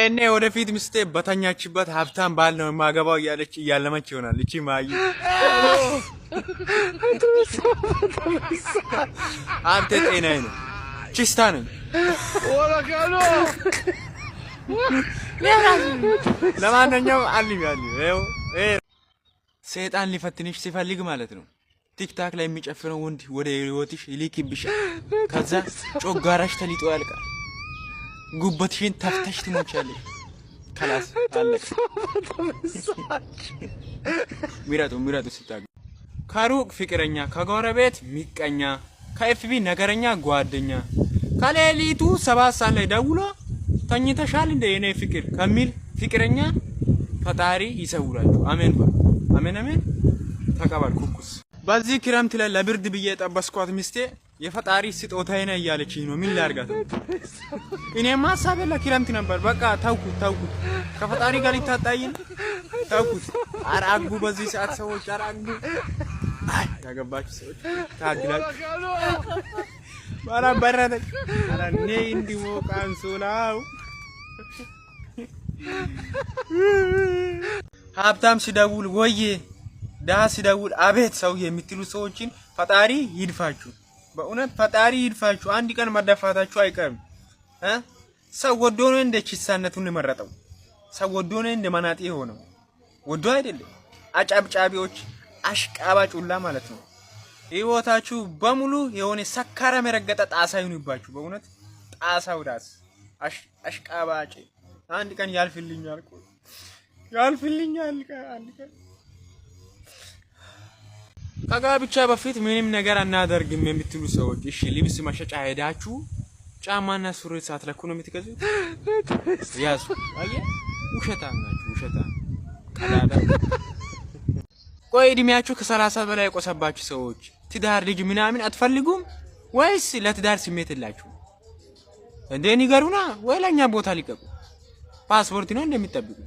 ይሄኔ ወደፊት ሚስቴ በተኛችበት ሀብታም ባል ነው የማገባው እያለች እያለመች ይሆናል። እቺ ማይ አንተ ጤናዬ ነው ቺስታ ነው ወራካሎ ለማንኛውም አልሚ ይኸው ሰይጣን ሊፈትንሽ ሲፈልግ ማለት ነው ቲክታክ ላይ የሚጨፍረው ወንድ ወደ ህይወትሽ ይልክብሻል። ከዛ ጮጋራሽ ተሊጦ ያልቃል። ጉበትሽን ተፍተሽ ትሞቻለሽ። خلاص አለቀ። ሚራቱ ሲታገ ከሩቅ ፍቅረኛ ከጎረቤት ሚቀኛ ከኤፍቢ ነገረኛ ጓደኛ ከሌሊቱ 7 ሰዓት ላይ ደውሎ ተኝተሻል እንደ የኔ ፍቅር ከሚል ፍቅረኛ ፈጣሪ ይሰውራችሁ። አሜን በሉ። አሜን ተቀበል ኩኩስ። በዚህ ክረምት ላይ ለብርድ ብዬ ጠበስኳት ሚስቴ የፈጣሪ ስጦታዬ ነው እያለችኝ ነው። ምን ላድርጋት? እኔማ ሀሳቤ ለክረምት ነበር። በቃ ተውኩት። ከፈጣሪ ጋር ሊታጣይን ተውኩት። አራጉ በዚህ ሰዓት ሰዎች አራጉ ያገባችሁ ሰዎች ታግላችሁ ባራባራደ አራኔ እንዲሞ ካንሶላው ሀብታም ሲደውል ወዬ ዳህ ሲደውል አቤት ሰው የምትሉ ሰዎችን ፈጣሪ ይድፋችሁ። በእውነት ፈጣሪ ይድፋችሁ። አንድ ቀን መደፋታችሁ አይቀርም። ሰው ወዶ ነው እንደ ቺሳነቱን መረጠው። ሰው ወዶ ነው እንደ መናጤ ሆነው ወዶ አይደለም። አጫብጫቢዎች አሽቃባጭ ሁላ ማለት ነው። ህይወታችሁ በሙሉ የሆነ ሰካራ መረገጠ ጣሳ ይሁንባችሁ። በእውነት ጣሳው ዳስ አሽቃባጭ አንድ ቀን ያልፍልኛል አንድ ቀን ከጋብቻ በፊት ምንም ነገር አናደርግም የምትሉ ሰዎች እሺ ልብስ መሸጫ ሄዳችሁ ጫማና ሱሪ ሳትለኩ ነው የምትገዙት? ያዙ። አየ ውሸታም ናችሁ። ውሸታም ቀዳዳ። ቆይ እድሜያችሁ ከ30 በላይ የቆሰባችሁ ሰዎች ትዳር ልጅ ምናምን አትፈልጉም ወይስ ለትዳር ስሜት የላችሁ? እንዴ ንገሩና ወይ ለኛ ቦታ ሊቀቁ። ፓስፖርት ነው እንደሚጠብቁ።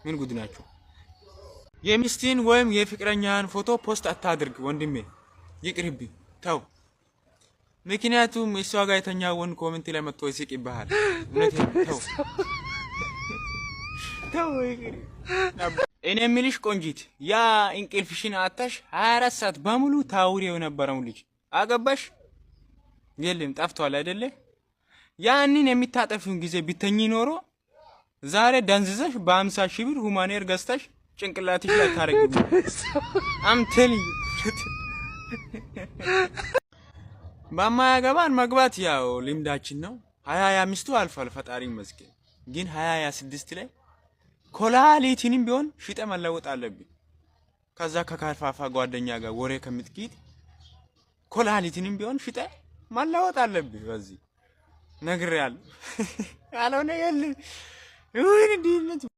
ምን ጉድ ናችሁ? የሚስቲን ወይም የፍቅረኛን ፎቶ ፖስት አታድርግ ወንድሜ፣ ይቅርብኝ ተው። ምክንያቱም እሷ ጋር የተኛው ወንድ ኮሜንት ላይ መጥቶ ይስቅብሃል። እውነቴን ተው ይቅር። እኔ የምልሽ ቆንጂት ያ እንቅልፍሽን አጣሽ 24 ሰዓት በሙሉ ታውሪው የነበረው ልጅ አገባሽ? የለም ጠፍቷል አይደለ? ያንን የሚታጠፊውን ጊዜ ቢተኝ ኖሮ ዛሬ ደንዝዘሽ በ50 ሺህ ብር ሁማኔር ገዝተሽ ጭንቅላትሽ ላይ ታረጊው። አምተል በማያገባን መግባት ያው ልምዳችን ነው። 25ቱ አልፏል ፈጣሪ ይመስገን። ግን 26 ላይ ኮላሊቲንም ቢሆን ሽጠ መለወጥ አለብኝ። ከዛ ከካርፋፋ ጓደኛ ጋር ወሬ ከምትቂት ኮላሊቲንም ቢሆን ሽጠ መለወጥ አለብኝ። በዚህ ነግሬያለሁ። አለውነ የለም ይሁን እንዲነት